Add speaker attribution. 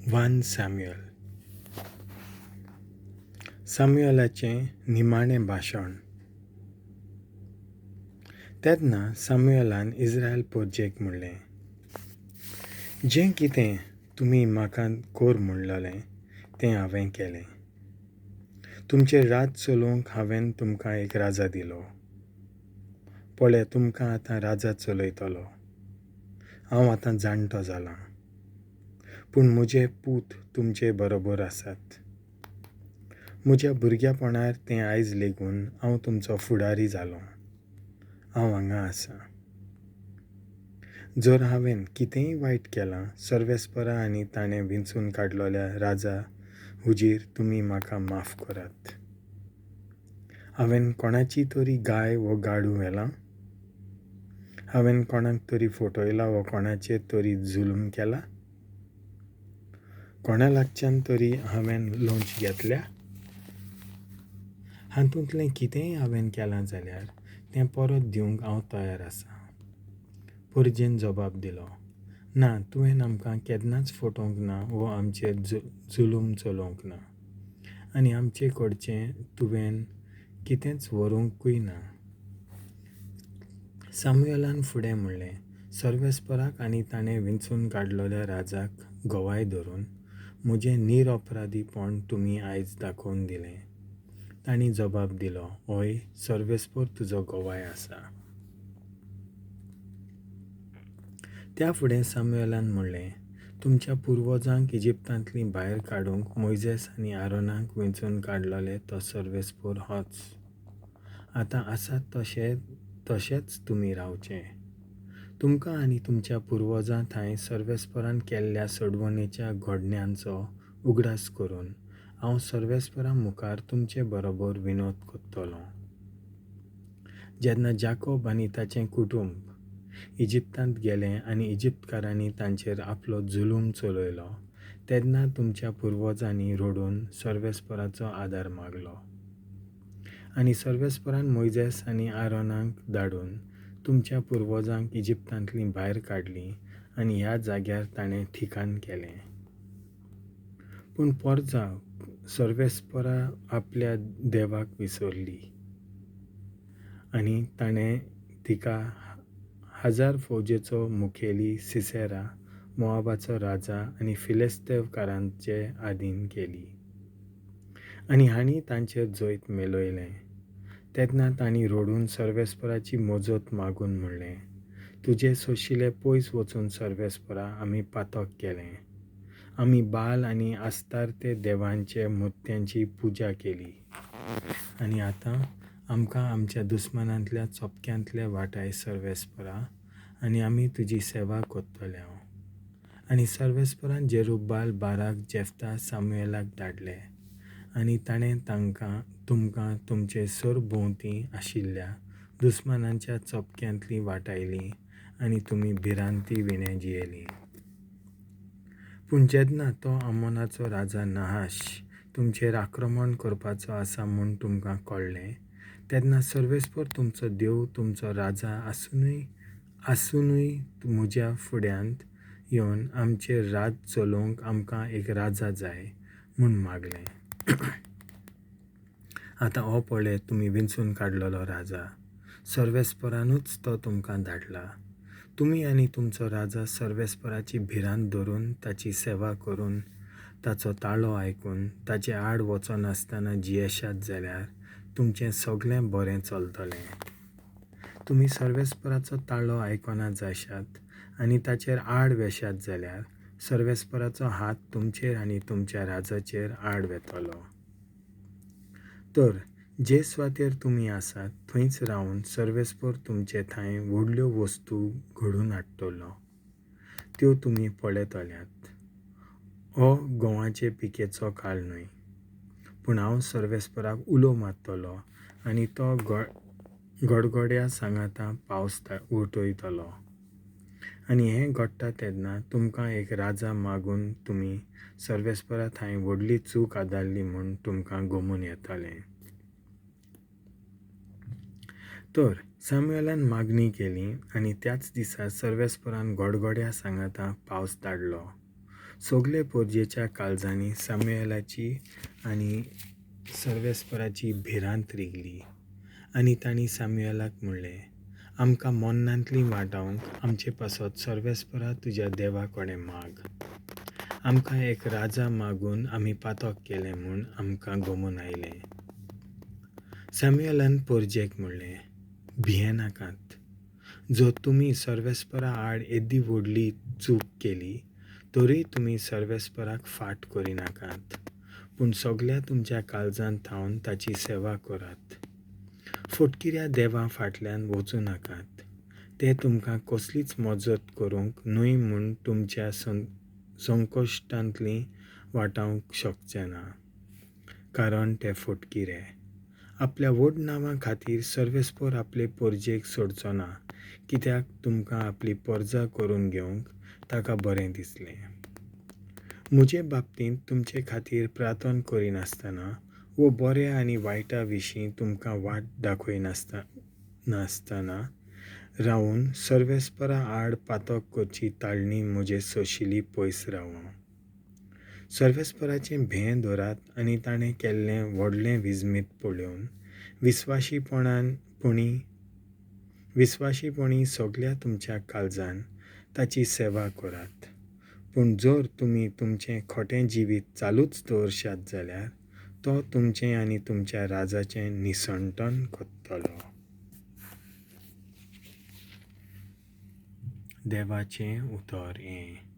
Speaker 1: 1 Samuel. सॅम्युएलाचें निमाणें भाशण. तेन्ना सॅम्युएलान इस्रायल पोरचेक म्हणलें, जें कितें तुमी म्हाका कोर म्हणलोलें तें हांवें केलें. तुमचेर राज चलोवंक हांवें तुमकां एक राजा दिलो. पोळे तुमकां आतां राजा चलयतलो. हांव आतां जाणटो जालां, पूण म्हजे पूत तुमचे बरोबर आसात. म्हज्या भुरग्यापणार तें आयज लेगून हांव तुमचो फुडारी जालो. हांव हांगा आसां. जर हांवें कितेंय वायट केलां सर्वेस्परा आनी ताणें विंचून काडलोल्या राजा हुजीर तुमी म्हाका माफ करात. हांवें कोणाची तरी गाय वो गाडू व्हेलां? हांवें कोणाक तरी फटयलां वो कोणाचेर तरी जुलम केला? कोणा लागच्यान तरी हांवें लोंच घेतल्या? हातूंतलें कितेंय हांवें केलां जाल्यार तें परत दिवंक हांव तयार आसां. परजेन जबाब दिलो, ना, तुवें आमकां केन्नाच फटोवंक ना वो आमचेर जुलूम चलोवंक ना, आनी आमचे कडचें तुवें कितेंच व्हरूंकूय ना. सॅम्युएलान फुडें म्हणलें, सर्वेस्पराक आनी ताणें विंचून काडलोल्या राजाक गोवाय धरून म्हजें निरअपराधीपण तुमी आयज दाखोवन दिलें. तांणी जबाब दिलो, हय, सर्वेस्पर तुजो गोवाय आसा. त्या फुडें सॅम्युएलान म्हणलें, तुमच्या पुर्वजांक इजिप्तांतली भायर काडूंक मोइसेस आनी आरोनाक वेंचून काडलोले तो सर्वेस्पर होच. आतां आसात तशेंच तुमी रावचे. तुमकां आनी तुमच्या पुर्वजां थंय सर्वेस्परान केल्ल्या सडवणेच्या घडण्यांचो उगडास करून हांव सर्वेस्परा मुखार तुमचे बरोबर विनोद कोत्तलों. जेन्ना जाकोब आनी ताचें कुटूंब इजिप्तांत गेलें आनी इजिप्तकारांनी तांचेर आपलो जुलूम चलयलो, तेन्ना तुमच्या पुर्वजांनी रडून सर्वेस्पराचो आदार मागलो. आनी सर्वेस्परान मोइसेस आनी आरोनाक धाडून तुमच्या पुर्वजांक इजिप्तांतली भायर काडली आनी ह्या जाग्यार ताणें ठिकाण केलें. पूण पोरजा सर्वेस्परा आपल्या देवाक विसरली आनी ताणें तिका 1000 फौजेचो मुखेली सिसेरा, मोआबाचो राजा आनी फिलिस्तेवकारांचे आधीन केली. आनी हांणी तांचेर जैत मेलयलें. तेन्ना तांणी रडून सर्वेस्पराची मजत मागून म्हणलें, तुजे सोशिले पयस वचून सर्वेस्परा आमी पातक केलें. आमी बाल आनी आस्तार्ते देवांचे मुर्त्यांची पुजा केली. आनी आतां आमकां आमच्या दुस्मानांतल्या चोपक्यांतले वाटाय सर्वेस्परा, आनी आमी तुजी सेवा कोत्तले. आनी सर्वेस्परान जेरुब्बाल, बाराक, जेफ्ता, सॅम्युएलाक धाडले. आनी ताणें तुमकां तुमचे सरभोंवतणी आशिल्ल्या दुस्मानांच्या चोपक्यांतलीं वाटायलीं आनी तुमी भिरांती विणें जियेलीं. पूण जेन्ना तो आमोनाचो राजा नाहाश तुमचेर आक्रमण करपाचो आसा म्हूण तुमकां कळ्ळें, तेन्ना सर्वेस्पर तुमचो देव तुमचो राजा आसुनूय म्हज्या फुड्यांत येवन आमचेर राज चलोवंक आमकां एक राजा जाय म्हूण मागलें. आतां हो पळय तुमी विंचून काडलोलो राजा. सर्वेस्परानूच तो तुमकां धाडला. तुमी आनी तुमचो राजा सर्वेस्पराची भिरांत धरून ताची सेवा करून ताचो ताळो आयकून ताचे आड वचनासतना जियेशात जाल्यार तुमचें सगळें बरें चलतलें. तुमी सर्वेस्पराचो ताळो आयकना जायशात आनी ताचेर आड वेशात जाल्यार सर्वेस्पराचो हात तुमचेर आनी तुमच्या राजाचेर आड वेतलो. तर जे सुवातेर तुमी आसात थंयच रावन सर्वेस्पर तुमचे थंय व्हडल्यो वस्तू घडून हाडटलो. त्यो तुमी पळयतल्यात. हो गंवाचे पिकेचो काळ न्हय, पूण हांव सर्वेस्पराक उलो मारतलो आनी तो गडगड्या सांगाता पावस उटयतलो. आनी हें घडटा तेन्ना तुमकां एक राजा मागून तुमी सर्वेस्परा थंय व्हडली चूक आदारली म्हूण तुमकां गमून येतलें. तर सॅम्युएलान मागणी केली आनी त्याच दिसा सर्वेस्परान गडगड्या सांगाता पावस धाडलो. सगळे पोरजेच्या काळजांनी सामुएलाची आनी सर्वेस्पराची भिरांत रिगली आनी तांणी सामुएलाक म्हणलें, आमकां मोन्नांतली वाटावंक आमचे पासत सर्वेस्परा तुज्या देवा कडेन माग. आमकां एक राजा मागून आमी पातक केलें म्हूण आमकां गमून आयलें. सामुएलान पोरजेक म्हणलें, भिये नाकात. जो तुमी सर्वेस्परा आड येदी व्हडली चूक केली तरी तुमी सर्वेस्पराक फाट करिनाकात, पूण सगळ्या तुमच्या काळजांत थावन ताची सेवा करात. फटकिऱ्या देवा फाटल्यान वचूं नाकात. ते तुमकां कसलीच मजत करूंक न्हय म्हूण तुमच्या संकश्टांतली वाटावंक शकचे ना, कारण ते फटकिरे. आपल्या व्हड नांवा खातीर सर्वेस्पर आपले पोरजेक सोडचो ना, कित्याक तुमकां आपली परजा करून घेवंक ताका बरें दिसलें. म्हजे बाबतींत तुमचे खातीर प्रार्थना करिनासतना वो बऱ्या आनी वायटा विशीं तुमकां वाट दाखयनासतना रावून सर्वेस्परा आड पातक करची ताळणी म्हजे सोशिली पयस रावं. सर्वेस्पराचें भें धरात आनी ताणें केल्लें व्हडलें विजमीत पळोवन विस्वाशीपणी सगळ्या तुमच्या काळजान ताची सेवा करात. पूण जर तुमी तुमचें खोटें जिवीत चालूच दवरशात जाल्यार तो तुमचें आनी तुमच्या राजाचें निसंतन कोत्तलो. देवाचें उतर हें.